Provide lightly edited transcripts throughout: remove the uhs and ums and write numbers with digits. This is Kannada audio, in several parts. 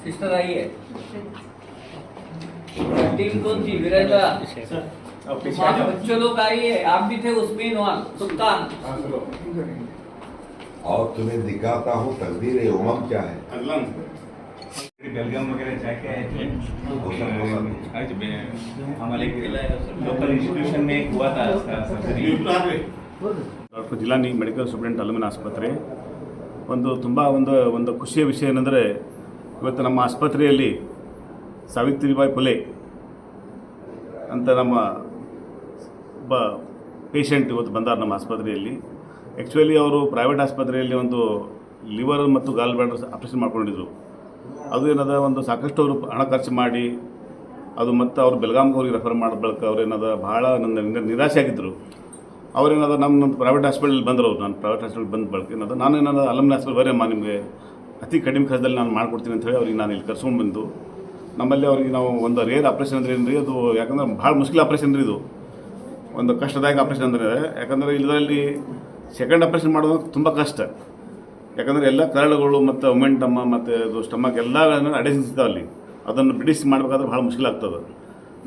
सिस्टर आई है टीम कौन थी विराजा बच्चों लोग आई है आप भी थे उसमें इन्वॉल्व सुल्तान और तुम्हें दिखाता हूँ तकदीर उमम क्या है बेलगाम वगैरह जाके आए थे आज हमारे लोकल इंस्टीट्यूशन में एक हुआ था surgery doctor Jilani medical student alumni ಆಸ್ಪತ್ರೆ ತುಂಬ ಖುಷಿಯ ವಿಷಯ ಏನೆಂದರೆ ಇವತ್ತು ನಮ್ಮ ಆಸ್ಪತ್ರೆಯಲ್ಲಿ ಸಾವಿತ್ರಿಬಾಯಿ ಫುಲೆ ಅಂತ ನಮ್ಮ ಒಬ್ಬ ಪೇಷಂಟ್ ಇವತ್ತು ಬಂದಾರ ನಮ್ಮ ಆಸ್ಪತ್ರೆಯಲ್ಲಿ. ಆ್ಯಕ್ಚುಲಿ ಅವರು ಪ್ರೈವೇಟ್ ಆಸ್ಪತ್ರೆಯಲ್ಲಿ ಒಂದು ಲಿವರ್ ಮತ್ತು ಗಾಲ್ ಬ್ಲಾಡರ್ ಆಪ್ರೇಷನ್ ಮಾಡ್ಕೊಂಡಿದ್ರು. ಅದು ಏನದ ಒಂದು ಸಾಕಷ್ಟು ಅವರು ಹಣ ಖರ್ಚು ಮಾಡಿ ಅದು ಮತ್ತು ಅವರು ಬೆಳಗಾಂಗೆ ಅವ್ರಿಗೆ ರೆಫರ್ ಮಾಡಿದ ಬಳಿಕ ಅವ್ರು ಏನದ ಭಾಳ ನನ್ನ ನಿರಾಸೆ ಆಗಿದ್ದರು. ಅವ್ರೇನಾದ ನಮ್ಮ ಪ್ರೈವೇಟ್ ಹಾಸ್ಪಿಟಲ್ ಬಂದರು. ನಾನು ಪ್ರೈವೇಟ್ ಹಾಸ್ಪಿಟಲ್ ಬಂದ ಬಳಿಕ ಏನದ ನಾನೇನಾದ ಅಲ್ಯೂಮಿನ ಹಾಸ್ಪಿಟಲ್ ಬರೀ ನಿಮಗೆ ಅತಿ ಕಡಿಮೆ ಖರ್ಚದಲ್ಲಿ ನಾನು ಮಾಡ್ಕೊಡ್ತೀನಿ ಅಂತ ಹೇಳಿ ಅವ್ರಿಗೆ ನಾನು ಇಲ್ಲಿ ಕರ್ಸ್ಕೊಂಡು ಬಂದು ನಮ್ಮಲ್ಲಿ ಅವ್ರಿಗೆ ನಾವು ಒಂದು ರೇರ್ ಆಪ್ರೇಷನ್ ಅಂದ್ರೆ ಏನು ರೀ, ಅದು ಯಾಕಂದ್ರೆ ಭಾಳ ಮುಷ್ಕಿಲ್ ಆಪ್ರೇಷನ್ ರೀ, ಇದು ಒಂದು ಕಷ್ಟದಾಯಕ ಆಪ್ರೇಷನ್ ಅಂದರೆ. ಯಾಕಂದರೆ ಇದರಲ್ಲಿ ಸೆಕೆಂಡ್ ಆಪ್ರೇಷನ್ ಮಾಡೋದು ತುಂಬ ಕಷ್ಟ. ಯಾಕಂದರೆ ಎಲ್ಲ ಕರಳುಗಳು ಮತ್ತು ಒಮೆಂಟಮ್ಮ ಮತ್ತು ಅದು ಸ್ಟಮಕ್ ಎಲ್ಲ ಅಡೆಷನ್ಸ್ ಇದ್ದಾವೆ ಅಲ್ಲಿ. ಅದನ್ನು ಬಿಡಿಸಿ ಮಾಡಬೇಕಾದ್ರೆ ಭಾಳ ಮುಷ್ಕಿಲ್ ಆಗ್ತದೆ.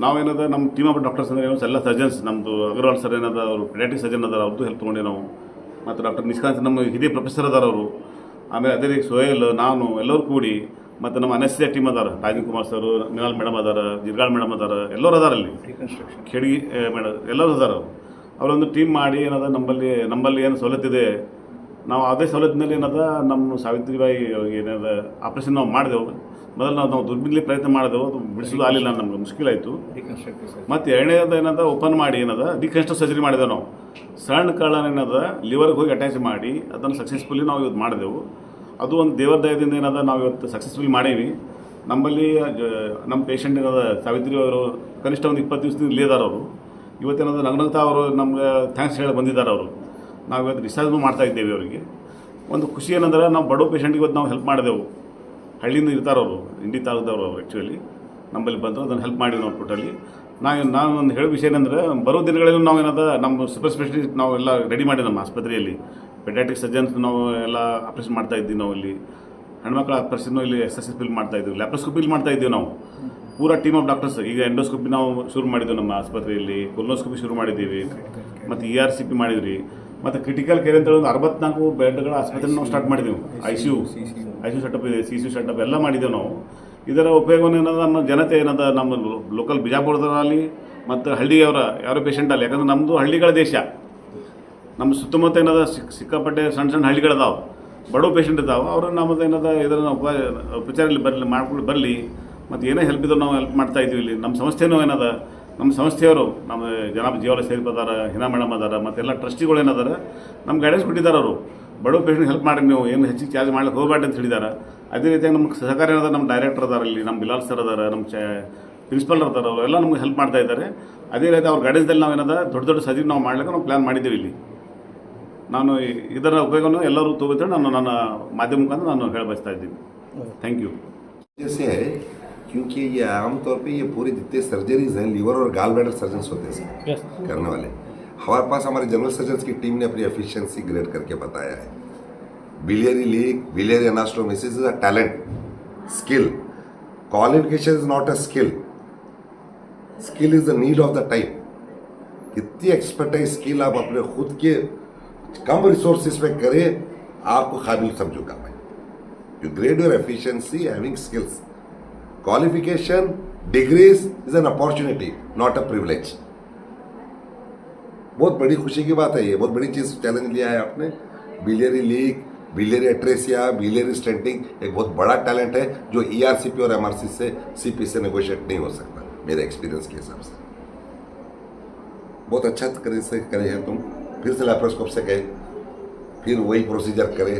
ನಾವೇನದ ನಮ್ಮ ಟೀಮ್ ಆಫ್ ಡಾಕ್ಟರ್ಸ್ ಅಂದರೆ ಎಲ್ಲ ಸರ್ಜನ್ಸ್, ನಮ್ಮದು ಅಗರ್ವಾಲ್ ಸರ್ ಏನದ ಅವರು ಪೆಡಿಯಾಟ್ರಿಕ್ ಸರ್ಜನ್ ಅದಾರ, ಅವ್ರದ್ದು ಹೆಲ್ಪ್ ತೊಗೊಂಡು ನಾವು ಮತ್ತು ಡಾಕ್ಟರ್ ನಿಷ್ಕಾಂತ್ ನಮ್ಮ ಹಿರಿಯ ಪ್ರೊಫೆಸರ್ ಅದಾರ ಅವರು. ಆಮೇಲೆ ಅದೇ ರೀತಿ ಸೋಯಲ್ ನಾನು ಎಲ್ಲರೂ ಕೂಡಿ ಮತ್ತು ನಮ್ಮ ಅನಸ್ತಿಯ ಟೀಮ್ ಅದಾರ, ರಾಜೀವ್ ಕುಮಾರ್ ಸರ್, ಮಿನಾಲ್ ಮೇಡಮ್ ಅದಾರ, ಜಿರ್ಗಾಳ್ ಮೇಡಮ್ ಅದಾರ, ಎಲ್ಲರೂ ಅದಾರ ಅಲ್ಲಿ, ಖೇಡ್ಗಿ ಮೇಡಮ್ ಎಲ್ಲರೂ ಅದಾರ. ಅವರೊಂದು ಟೀಮ್ ಮಾಡಿ ಏನದ ನಮ್ಮಲ್ಲಿ ಏನು ಸವಲತ್ತಿದೆ ನಾವು ಅದೇ ಸವಲತ್ತಿನಲ್ಲಿ ಏನದ ನಮ್ಮ ಸಾವಿತ್ರಿಬಾಯಿ ಏನದ ಆಪ್ರೇಷನ್ ನಾವು ಮಾಡಿದೆವು. ಮೊದಲು ನಾವು ದುರ್ಬಿಡ್ಲಿ ಪ್ರಯತ್ನ ಮಾಡಿದೆವು, ಅದು ಬಿಡಿಸೋದು ಆಗಲಿಲ್ಲ, ನಮ್ಗೆ ಮುಷ್ಕಿಲಾಯಿತು. ಮತ್ತು ಎರಡನೇದು ಏನದ ಓಪನ್ ಮಾಡಿ ಏನದ ಡಿಕನ್ಸ್ಟ್ರಕ್ಟ್ ಸರ್ಜರಿ ಮಾಡಿದೆವು ನಾವು. ಸಣ್ಣ ಕಳ್ಳನ ಏನದ ಲಿವರ್ಗೆ ಹೋಗಿ ಅಟ್ಯಾಚ್ ಮಾಡಿ ಅದನ್ನು ಸಕ್ಸಸ್ಫುಲಿ ನಾವು ಇವತ್ತು ಮಾಡಿದೆವು. ಅದು ಒಂದು ದೇವರ ದಯದಿಂದ ಏನದ ನಾವು ಇವತ್ತು ಸಕ್ಸಸ್ಫುಲಿ ಮಾಡೀವಿ. ನಮ್ಮಲ್ಲಿ ನಮ್ಮ ಪೇಷಂಟ್ ಏನದ ಸಾವಿತ್ರಿ ಅವರು ಕನಿಷ್ಠ ಒಂದು 20 ದಿವಸದಿಂದ ಇಲ್ಲೇ ಇದ್ದಾರೆ ಅವರು. ಇವತ್ತೇನದ ನಗ್ನಗ್ತಾ ಅವರು ನಮ್ಗೆ ಥ್ಯಾಂಕ್ಸ್ ಹೇಳಿ ಬಂದಿದ್ದಾರೆ ಅವರು. ನಾವು ಇವತ್ತು ಡಿಸ್ಚಾರ್ಜ್ ಮಾಡ್ತಾ ಇದ್ದೇವೆ ಅವರಿಗೆ. ಒಂದು ಖುಷಿ ಏನಂದ್ರೆ ನಾವು ಬಡವ ಪೇಷಂಟ್ಗೆ ಇವತ್ತು ನಾವು ಹೆಲ್ಪ್ ಮಾಡಿದೆವು. ಹಳ್ಳಿಯಿಂದ ಇರ್ತಾರವರು, ಇಂಡಿ ತಾಲೂಕದವರು ಅವರು ಆ್ಯಕ್ಚುಲಿ ನಮ್ಮಲ್ಲಿ ಬಂದರು, ಅದನ್ನು ಹೆಲ್ಪ್ ಮಾಡಿವಿ ನಾವು ಟೋಟಲಿ. ನಾನು ಒಂದು ಹೇಳೋ ವಿಷಯ ಏನಂದರೆ ಬರೋ ದಿನಗಳಲ್ಲಿ ನಾವು ಏನದ ನಮ್ಮ ಸೂಪರ್ ಸ್ಪೆಷಲಿಸ್ಟ್ ನಾವು ಎಲ್ಲ ರೆಡಿ ಮಾಡಿ ನಮ್ಮ ಆಸ್ಪತ್ರೆಯಲ್ಲಿ ಪೆಡಿಯಾಟ್ರಿಕ್ ಸರ್ಜನ್ಸ್ ನಾವು ಎಲ್ಲ ಆಪ್ರೇಷನ್ ಮಾಡ್ತಾಯಿದ್ವಿ. ನಾವು ಇಲ್ಲಿ ಹೆಣ್ಮಕ್ಳ ಆಪ್ರೇಷನ್ ಇಲ್ಲಿ ಸಕ್ಸಸ್ಫುಲ್ ಮಾಡ್ತಾಯಿದ್ವಿ, ಲ್ಯಾಪ್ರೋಸ್ಕೋಪಿ ಮಾಡ್ತಾಯಿದ್ದೀವಿ ನಾವು ಪೂರಾ ಟೀಮ್ ಆಫ್ ಡಾಕ್ಟರ್ಸ್. ಈಗ ಎಂಡೋಸ್ಕೋಪಿ ನಾವು ಶುರು ಮಾಡಿದ್ವಿ ನಮ್ಮ ಆಸ್ಪತ್ರೆಯಲ್ಲಿ, ಕೊಲೋಸ್ಕೋಪಿ ಶುರು ಮಾಡಿದ್ದೀವಿ, ಮತ್ತು ERCP ಮಾಡಿದ್ವಿ, ಮತ್ತು ಕ್ರಿಟಿಕಲ್ ಕೇರ್ ಅಂತ ಒಂದು 64 ಬೆಡ್ಗಳ ಆಸ್ಪತ್ರೆ ನಾವು ಸ್ಟಾರ್ಟ್ ಮಾಡಿದೆವು. ICU ಸೆಟಪ್ ಇದೆ, CCU ಸೆಟಪ್ ಎಲ್ಲ ಮಾಡಿದ್ದೆವು ನಾವು. ಇದರ ಉಪಯೋಗವನ್ನು ಏನದ ನಮ್ಮ ಜನತೆ ಏನದ ನಮ್ಮ ಲೋಕಲ್ ಬಿಜಾಪುರದಲ್ಲಿ ಮತ್ತು ಹಳ್ಳಿಯವರ ಯಾರೋ ಪೇಷಂಟ್ ಅಲ್ಲಿ, ಯಾಕಂದ್ರೆ ನಮ್ಮದು ಹಳ್ಳಿಗಳ ದೇಶ, ನಮ್ಮ ಸುತ್ತಮುತ್ತ ಏನದ ಸಿಕ್ಕಾಪಟ್ಟೆ ಸಣ್ಣ ಹಳ್ಳಿಗಳದಾವೆ, ಬಡವ ಪೇಷಂಟ್ ಇದ್ದಾವೆ. ಅವರು ನಮ್ಮದು ಏನದ ಇದನ್ನು ಉಪಚಾರಲ್ಲಿ ಮಾಡ್ಕೊಂಡು ಬರಲಿ, ಮತ್ತು ಏನೇ ಹೆಲ್ಪ್ ಇದ್ರು ನಾವು ಹೆಲ್ಪ್ ಮಾಡ್ತಾ ಇದ್ದೀವಿ. ಇಲ್ಲಿ ನಮ್ಮ ಸಂಸ್ಥೆನೂ ಏನದ, ನಮ್ಮ ಸಂಸ್ಥೆಯವರು ನಮ್ಮ ಜನಾಬ್ ಜೀವಾಲ ಸೇರಿ ಅದಾರ, ಹಿನಾ ಮೇಡಮ್ ಅದಾರ, ಮತ್ತೆಲ್ಲ ಟ್ರಸ್ಟಿಗಳು ಏನದಾರ ನಮ್ಗೆ ಗೈಡೆನ್ಸ್ ಕೊಟ್ಟಿದ್ದಾರೆ. ಅವರು ಬಡವ ಪೇಷಂಟ್ ಹೆಲ್ಪ್ ಮಾಡಿ ನೀವು ಏನು ಹೆಚ್ಚಿಗೆ ಚಾರ್ಜ್ ಮಾಡ್ಲಿಕ್ಕೆ ಹೋಗಬೇಡಿ ಅಂತ ಹೇಳಿದ್ದಾರೆ. ಅದೇ ರೀತಿಯಾಗಿ ನಮ್ಗೆ ಸಹಕಾರ ಏನದ, ನಮ್ಮ ಡೈರೆಕ್ಟರ್ ಅದಾರ ಇಲ್ಲಿ, ನಮ್ಮ ಬಿಲಾಲ್ ಸರ್ ಅದಾರ, ನಮ್ಮ ಪ್ರಿನ್ಸಿಪಲ್ ಅದಾರ, ಅವರೆಲ್ಲ ನಮ್ಗೆ ಹೆಲ್ಪ್ ಮಾಡ್ತಾ ಇದ್ದಾರೆ. ಅದೇ ರೀತಿ ಅವ್ರ ಗೈಡೆನ್ಸ್ದಲ್ಲಿ ನಾವು ಏನದ ದೊಡ್ಡ ಸರ್ಜರಿ ನಾವು ಮಾಡ್ಲಿಕ್ಕೆ ನಾವು ಪ್ಲ್ಯಾನ್ ಮಾಡಿದ್ದೀವಿ ಇಲ್ಲಿ. ನಾನು ಇದರ ಉಪಯೋಗವನ್ನು ಎಲ್ಲರೂ ತಗೋತಾರೆ ನಾನು ನನ್ನ ಮಾಧ್ಯಮ ಮುಖಾಂತರ ನಾನು ಹೇಳ ಬಯಸ್ತಾ ಇದ್ದೀನಿ. Thank you. जैसे है क्योंकि ये आमतौर पे ये पूरे जितने सर्जरीज हैं लीवर और गाल ब्लैडर सर्जन्स होते हैं करने वाले. हमारे पास हमारे जनरल सर्जन्स की टीम ने अपनी एफिशिएंसी ग्रेड करके बताया है. Biliary leak, biliary anastomosis is a talent, skill. Qualification is not a skill, skill is the need of the time. कितनी एक्सपर्टाइज स्किल आप अपने खुद के कम रिसोर्सेज पे करें, आपको काबिल समझूंगा मैं. You grade your efficiency having skills. Qualification, degrees is an opportunity, not a privilege. बहुत बड़ी खुशी की बात है ये, बहुत बड़ी चीज़ चैलेंज लिया है आपने. Biliary leak, biliary atresia, biliary stenting एक बहुत बड़ा टैलेंट है जो ERCP और MRC से CP से नेगोशिएट नहीं हो सकता मेरे एक्सपीरियंस के हिसाब से. बहुत अच्छा करे हैं तुम. फिर से लैप्रोस्कोप से गए, फिर वही प्रोसीजर करे.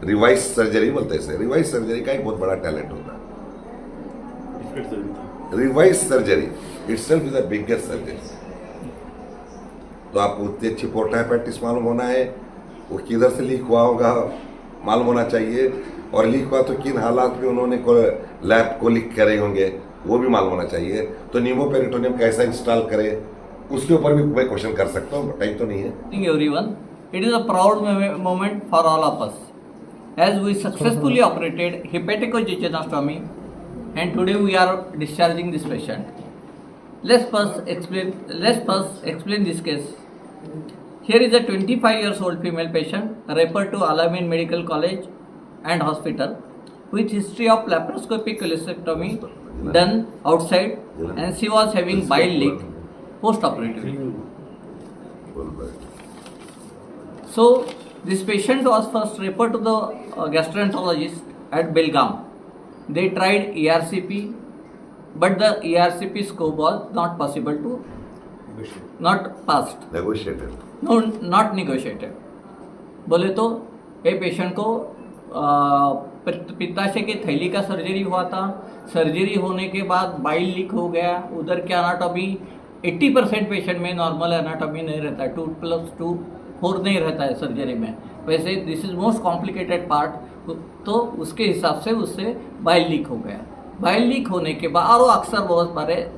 रिवाइज सर्जरी बोलते हैं, रिवाइज सर्जरी का एक बहुत बड़ा टैलेंट होता है. Revise surgery itself is the biggest surgery. तो आपको उतनी अच्छी पोर्टाइपेटिस मालूम होना है, वो किधर से लीक हुआ होगा मालूम होना चाहिए, और लीक हुआ तो किन हालात में उन्होंने लैब को लीक करे होंगे वो भी मालूम होना चाहिए. तो नीमोपेरिटोनियम कैसा इंस्टॉल करे उसके ऊपर भी मैं क्वेश्चन कर सकता हूँ, टाइम तो नहीं है. Everyone, it is a proud moment for all of us. as we successfully operated hepaticojejunostomy, and today we are discharging this patient. Let's first explain this case. Here is a 25 years old female patient referred to Al-Amin Medical College and Hospital with history of laparoscopic cholecystectomy done outside, and she was having bile leak post-operatively. So this patient was first referred to the gastroenterologist at Belgaum. They tried ERCP, but the ERCP scope was not possible to, not passed. Negotiated. No, not negotiated. बोले तो ये पेशेंट को पित्ताशय की थैली का सर्जरी हुआ था. सर्जरी होने के बाद बाइल लीक हो गया. उधर के एनाटॉमी 80% पेशेंट में नॉर्मल एनाटॉमी नहीं रहता है, 2+2=4 नहीं रहता है सर्जरी में. वैसे this is most complicated part. तो उसके हिसाब से उससे बाइल लीक हो गया. बाइल लीक होने के बाद, और अक्सर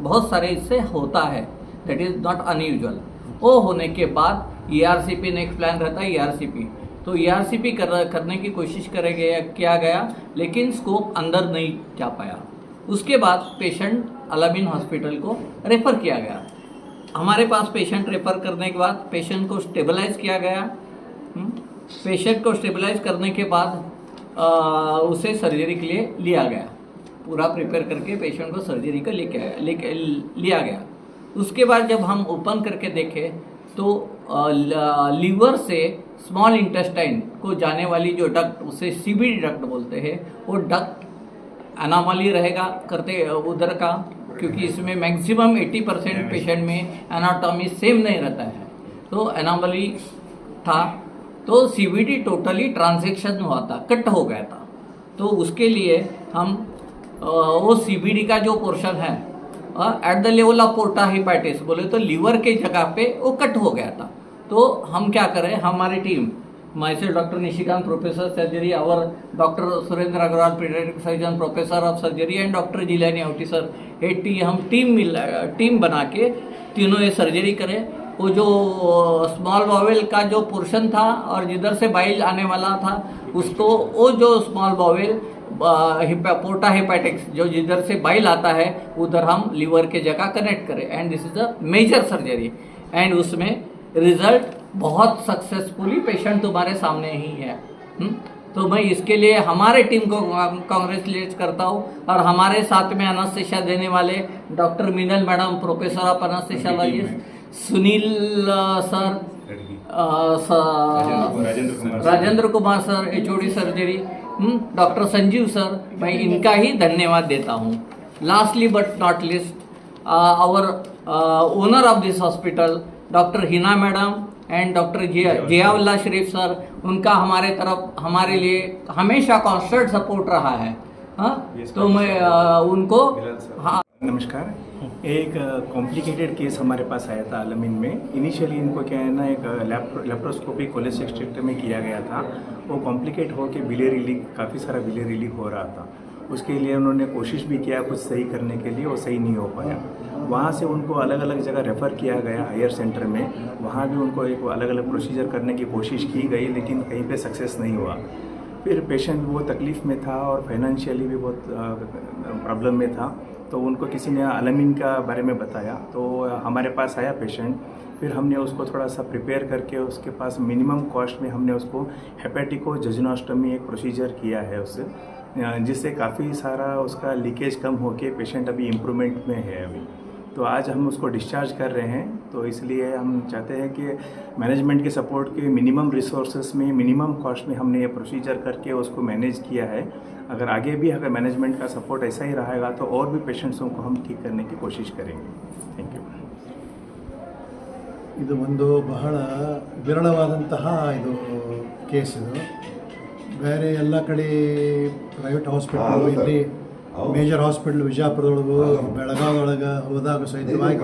बहुत सारे इससे होता है, दैट इज नॉट अनयूजुअल. वो होने के बाद ERCP नेक्स्ट प्लान रहता है ERCP. तो ERCP करने की कोशिश किया गया, लेकिन स्कोप अंदर नहीं जा पाया. उसके बाद पेशेंट अलामीन हॉस्पिटल को रेफ़र किया गया. हमारे पास पेशेंट रेफ़र करने के बाद पेशेंट को स्टेबलाइज किया गया. पेशेंट को स्टेबलाइज करने के बाद उसे सर्जरी के लिए लिया गया. पूरा प्रिपेयर करके पेशेंट को सर्जरी का लिया गया. उसके बाद जब हम ओपन करके देखें तो लीवर से स्मॉल इंटेस्टाइन को जाने वाली जो डक्ट, उसे CBD डक्ट बोलते हैं, वो डक्ट एनामली रहेगा करते उधर का, क्योंकि इसमें मैक्सिमम 80% पेशेंट में एनाटॉमी सेम नहीं रहता है. तो एनामली था. तो CBD टोटली ट्रांजैक्शन हुआ था, कट हो गया था. तो उसके लिए हम वो CBD का जो पोर्शन है at the level of पोर्टा hepatitis, बोले तो लीवर के जगह पे वो कट हो गया था. तो हम क्या करें, हमारी team, myself doctor Nishikant professor surgery, और doctor Surendra Agarwal paediatric surgeon professor of surgery, and doctor Jilani औटी सर, हम टीम बना के तीनों ये सर्जरी करें. वो जो स्मॉल बावेल का जो पोर्शन था और जिधर से बाइल आने वाला था, उसको वो जो स्मॉल बावेल पोर्टा हेपेटिक्स जो जिधर से बाइल आता है उधर हम लीवर के जगह कनेक्ट करें. And this is a major surgery. And उसमें रिजल्ट बहुत सक्सेसफुली पेशेंट तुम्हारे सामने ही है. तो मैं इसके लिए हमारे टीम को कांग्रेचुलेट करता हूँ. और हमारे साथ में एनेस्थीसिया देने वाले doctor Meenal madam, professor of anaesthesiologist, Sunil sir, Rajendra Kumar sir, HOD surgery, doctor Sanjeev sir, मैं इनका ही धन्यवाद देता हूँ. Lastly but not least, our owner of this hospital doctor Hina madam and doctor Ziaullah Sharif sir, उनका हमारे लिए हमेशा कांस्टेंट सपोर्ट रहा है. तो मैं उनको नमस्कार. एक कॉम्प्लिकेटेड केस हमारे पास आया था अलामीन में. इनिशियली इनको क्या है ना, एक लेप्रोस्कोपिक कोलेसिस्टेक्टमी किया गया था. वो कॉम्प्लिकेट हो के बिलियरी लीक, काफ़ी सारा बिलियरी लीक हो रहा था. उसके लिए उन्होंने कोशिश भी किया कुछ सही करने के लिए, वो सही नहीं हो पाया. वहाँ से उनको अलग अलग जगह रेफ़र किया गया हायर सेंटर में. वहाँ भी उनको एक अलग अलग प्रोसीजर करने की कोशिश की गई, लेकिन कहीं पे सक्सेस नहीं हुआ. फिर पेशेंट वो तकलीफ़ में था और फाइनेंशियली भी बहुत प्रॉब्लम में था. तो उनको किसी ने अलामीन का बारे में बताया, तो हमारे पास आया पेशेंट. फिर हमने उसको थोड़ा सा प्रिपेयर करके उसके पास मिनिमम कॉस्ट में हमने उसको हेपेटिकोजेजुनोस्टमी एक प्रोसीजर किया है उससे, जिससे काफ़ी सारा उसका लीकेज कम होके पेशेंट अभी इम्प्रूवमेंट में है अभी. तो आज हम उसको डिस्चार्ज कर रहे हैं. तो इसलिए हम चाहते हैं कि मैनेजमेंट के सपोर्ट के मिनिमम रिसोर्सेस में, मिनिमम कॉस्ट में हमने ये प्रोसीजर करके उसको मैनेज किया है. अगर मैनेजमेंट का सपोर्ट ऐसा ही रहेगा तो और भी पेशेंट्सों को हम ठीक करने की कोशिश करेंगे. Thank you. ಇದು ಒಂದು ಬಹಳ ವಿರಳವಾದಂತಹ ಇದು ಕೇಸ್. ಇದು ಬೇರೆ ಎಲ್ಲ ಕಡೆ ಪ್ರೈವೇಟ್ ಹಾಸ್ಪಿಟಲ್, ಇಲ್ಲಿ ಮೇಜರ್ ಹಾಸ್ಪಿಟಲ್ ವಿಜಯಪುರದೊಳಗು, ಬೆಳಗಾವದೊಳಗೆ ಹೋದಾಗ ಸಹಿತವಾಗಿ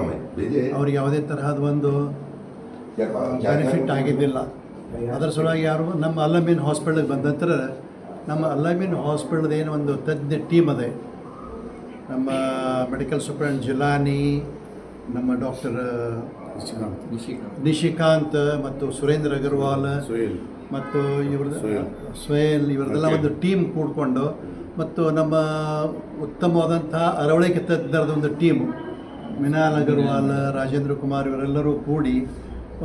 ಅವ್ರಿಗೆ ಯಾವುದೇ ತರಹದ ಒಂದು ಬೆನಿಫಿಟ್ ಆಗಿದ್ದಿಲ್ಲ. ಅದರ ಸಲುವಾಗಿ ಯಾರು ನಮ್ಮ ಅಲಾಮೀನ್ ಹಾಸ್ಪಿಟಲ್ಗೆ ಬಂದ ನಂತರ ನಮ್ಮ ಅಲಾಮೀನ್ ಹಾಸ್ಪಿಟಲ್ದು ಏನು ಒಂದು ತಜ್ಞ ಟೀಮ್ ಅದೇ, ನಮ್ಮ ಮೆಡಿಕಲ್ ಸೂಪರಿಂಟ್ ಜಿಲಾನಿ, ನಮ್ಮ ಡಾಕ್ಟರ್ ನಿಶಿಕಾಂತ್ ಮತ್ತು ಸುರೇಂದ್ರ ಅಗರ್ವಾಲ್ ಸೋಯಲ್ ಮತ್ತು ಸೋಯಲ್ ಇವರದೆಲ್ಲ ಒಂದು ಟೀಮ್ ಕೂಡಿಕೊಂಡು ಮತ್ತು ನಮ್ಮ ಉತ್ತಮವಾದಂಥ ಅರವಳಿಕೆ ತಜ್ಞರದ ಒಂದು ಟೀಮು ಮಿನಾಲ್ ಅಗರ್ವಾಲ್, ರಾಜೇಂದ್ರ ಕುಮಾರ್ ಇವರೆಲ್ಲರೂ ಕೂಡಿ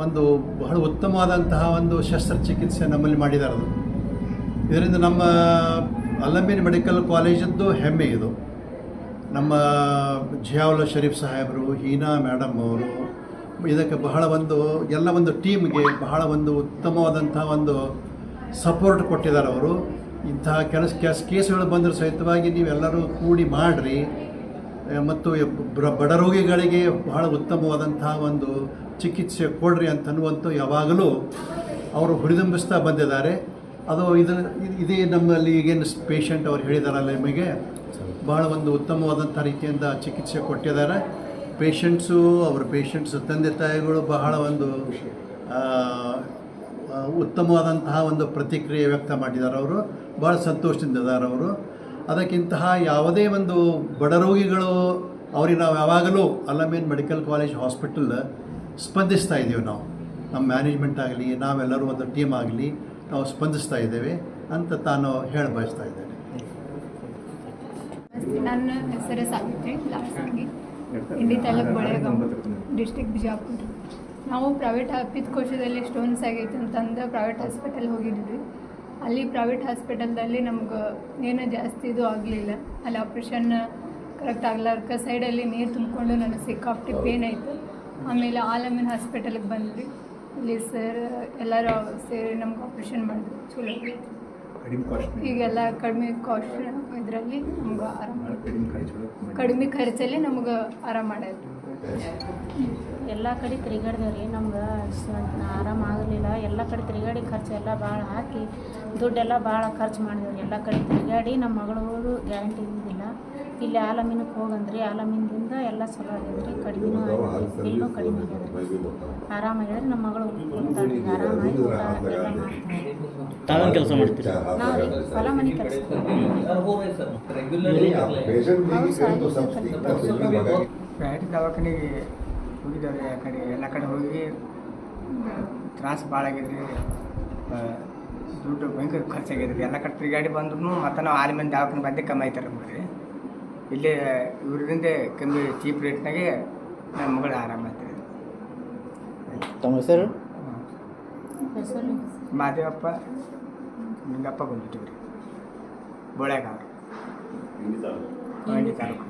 ಒಂದು ಬಹಳ ಉತ್ತಮವಾದಂತಹ ಒಂದು ಶಸ್ತ್ರಚಿಕಿತ್ಸೆ ನಮ್ಮಲ್ಲಿ ಮಾಡಿದ್ದಾರೆ. ಅದು ಇದರಿಂದ ನಮ್ಮ ಅಲ್-ಅಮೀನ್ ಮೆಡಿಕಲ್ ಕಾಲೇಜದ್ದು ಹೆಮ್ಮೆ ಇದು. ನಮ್ಮ ಜಿಯಾವುಲ್ಲಾ ಶರೀಫ್ ಸಾಹೇಬರು, ಹೀನಾ ಮೇಡಮ್ ಅವರು ಇದಕ್ಕೆ ಬಹಳ ಎಲ್ಲ ಒಂದು ಟೀಮ್ಗೆ ಬಹಳ ಒಂದು ಉತ್ತಮವಾದಂಥ ಒಂದು ಸಪೋರ್ಟ್ ಕೊಟ್ಟಿದ್ದಾರೆ ಅವರು. ಇಂತಹ ಕೇಸುಗಳು ಬಂದರೂ ಸಹಿತವಾಗಿ ನೀವೆಲ್ಲರೂ ಕೂಡಿ ಮಾಡಿರಿ ಮತ್ತು ಬಡ ರೋಗಿಗಳಿಗೆ ಬಹಳ ಉತ್ತಮವಾದಂತಹ ಒಂದು ಚಿಕಿತ್ಸೆ ಕೊಡ್ರಿ ಅಂತನ್ನುವಂಥ ಯಾವಾಗಲೂ ಅವರು ಹುರಿದುಂಬಿಸ್ತಾ ಬಂದಿದ್ದಾರೆ. ಅದು ಇದೇ ನಮ್ಮಲ್ಲಿ ಈಗೇನು ಪೇಷಂಟ್ ಅವ್ರು ಹೇಳಿದಾರಲ್ಲ ನಿಮಗೆ ಬಹಳ ಒಂದು ಉತ್ತಮವಾದಂಥ ರೀತಿಯಿಂದ ಚಿಕಿತ್ಸೆ ಕೊಟ್ಟಿದ್ದಾರೆ. ಅವರ ಪೇಷಂಟ್ಸ್ ತಂದೆ ತಾಯಿಗಳು ಬಹಳ ಒಂದು ಉತ್ತಮವಾದಂತಹ ಒಂದು ಪ್ರತಿಕ್ರಿಯೆ ವ್ಯಕ್ತ ಮಾಡಿದ್ದಾರೆ. ಅವರು ಭಾಳ ಸಂತೋಷದಿಂದ ಇದ್ದಾರೆ ಅವರು. ಅದಕ್ಕಿಂತಹ ಯಾವುದೇ ಒಂದು ಬಡ ರೋಗಿಗಳು ಅವ್ರಿಗೆ ನಾವು ಯಾವಾಗಲೂ ಅಲ್-ಅಮೀನ್ ಮೆಡಿಕಲ್ ಕಾಲೇಜ್ ಹಾಸ್ಪಿಟಲ್ ಸ್ಪಂದಿಸ್ತಾ ಇದ್ದೀವಿ. ನಾವು ನಮ್ಮ ಮ್ಯಾನೇಜ್ಮೆಂಟ್ ಆಗಲಿ ನಾವೆಲ್ಲರೂ ಒಂದು ಟೀಮ್ ಆಗಲಿ ನಾವು ಸ್ಪಂದಿಸ್ತಾ ಇದ್ದೇವೆ ಅಂತ ತಾನು ಹೇಳ ಬಯಸ್ತಾ ಇದ್ದೇನೆ. ನನ್ನ ಹೆಸರು ಸಾವಿತ್ರಿ ಲಾಸಂಗಿ, ಇಂಡಿ ತಾಲೂಕು ಬಳೆಗಾಂವ್, ಡಿಸ್ಟಿಕ್ ಬಿಜಾಪುರ. ನಾವು ಪ್ರೈವೇಟ್ ಪಿತ್ತಕೋಶದಲ್ಲಿ ಸ್ಟೋನ್ಸ್ ಆಗೈತೆ ಅಂತಂದು ಪ್ರೈವೇಟ್ ಹಾಸ್ಪಿಟಲ್ ಹೋಗಿದ್ವಿ. ಅಲ್ಲಿ ಪ್ರೈವೇಟ್ ಹಾಸ್ಪಿಟಲ್ದಲ್ಲಿ ನಮ್ಗೆ ಏನೂ ಜಾಸ್ತಿ ಇದು ಆಗಲಿಲ್ಲ. ಅಲ್ಲಿ ಆಪ್ರೇಷನ್ ಕರೆಕ್ಟ್ ಆಗ್ಲಾರ್ಕ ಸೈಡಲ್ಲಿ ನೀರು ತುಂಬಿಕೊಂಡು ನನಗೆ ಸಿಕ್ಕಾಪಟ್ಟೆ ಪೇನ್ ಆಯಿತು. ಆಮೇಲೆ ಅಲ್-ಅಮೀನ್ ಹಾಸ್ಪಿಟಲ್ಗೆ ಬಂದ್ವಿ. ಇಲ್ಲಿ ಸರ್ ಎಲ್ಲರೂ ಸೇರಿ ನಮ್ಗೆ ಆಪ್ರೇಷನ್ ಮಾಡಿದ್ರು. ಚಲೋ ಆಗೈತಿ. ಈಗೆಲ್ಲ ಕಡಿಮೆ ಕಾಸ್ಟ್ ಇದರಲ್ಲಿ ನಮ್ಗೆ ಕಡಿಮೆ ಖರ್ಚಲ್ಲಿ ನಮ್ಗೆ ಆರಾಮ ಮಾಡೈತಿ. ಎಲ್ಲ ಕಡೆ ತಿರುಗಾಡ್ದೇವ್ರಿ. ನಮ್ಗೆ ಆರಾಮ ಆಗಲಿಲ್ಲ. ಎಲ್ಲ ಕಡೆ ತಿರುಗಾಡಿ ಖರ್ಚು ಎಲ್ಲ ಭಾಳ ಹಾಕಿ ದುಡ್ಡೆಲ್ಲ ಭಾಳ ಖರ್ಚು ಮಾಡಿದೇವ್ರಿ. ಎಲ್ಲ ಕಡೆ ತಿರುಗಾಡಿ ನಮ್ಮ ಮಗಳು ಗ್ಯಾರಂಟಿ ಇದ್ದಿಲ್ಲ. ಇಲ್ಲಿ ಅಲ್-ಅಮೀನಕ್ಕೆ ಹೋಗಂದ್ರಿ. ಅಲ್-ಅಮೀನ್ದಿಂದ ಎಲ್ಲ ಚಲೋ ಆಗಿದ್ರಿ. ಕಡಿಮೆನೂ ಆಗಿದೆ, ಬಿಲ್ನೂ ಕಡಿಮೆ ಆಗ್ಯದ್ರಿ. ಆರಾಮಾಗಿದ್ರೆ ನಮ್ಮ ಮಗಳು ಹೋಗ್ತಾಳೆ. ಆರಾಮಾಗಿ ಊಟ ಎಲ್ಲ ಮಾಡ್ತಾರೆ. ತಾವೇನು ಕೆಲಸ ಮಾಡ್ತೀರಿ? ನಾವು ರೀ ಹೊಲ ಮನೆ ಕೆಲಸ. ಪ್ರೈವೇಟ್ ದವಾಖಾನೆಗೆ ಹೋಗಿದ್ದೇವೆ. ಆ ಕಡೆ ಎಲ್ಲ ಕಡೆ ಹೋಗಿ ತ್ರಾಸು ಭಾಳ ಆಗಿದ್ರಿ. ದುಡ್ಡು ಭಯಂಕರ ಖರ್ಚಾಗಿದ್ರಿ. ಎಲ್ಲ ಕಡೆ ತಿರುಗಾಡಿ ಬಂದ್ರು ಮತ್ತು ನಾವು ಅಲ್-ಅಮೀನ್ ದವಾಖಾನೆ ಬಂದೇ ಕಮ್ಮಿ ಆಯ್ತಾರೆ ನಮ್ಗೆ. ಇಲ್ಲೇ ಇವರಿಂದ ಕಮ್ಮಿ ಚೀಪ್ ರೇಟ್ನಾಗೆ ನಮ್ಮ ಮಗಳು ಆರಾಮ ಆಗ್ತದೆ. ತಮ್ಮ ಹೆಸರು? ಹೆಸರು ಮಾದೇವಪ್ಪ ನಿಂಗಪ್ಪ ಬಂದ್ಬಿಟ್ಟಿವ್ರಿ. ಬೋಳೆಗಾಂವ್, ಇಂಡಿ ತಾಲೂಕು.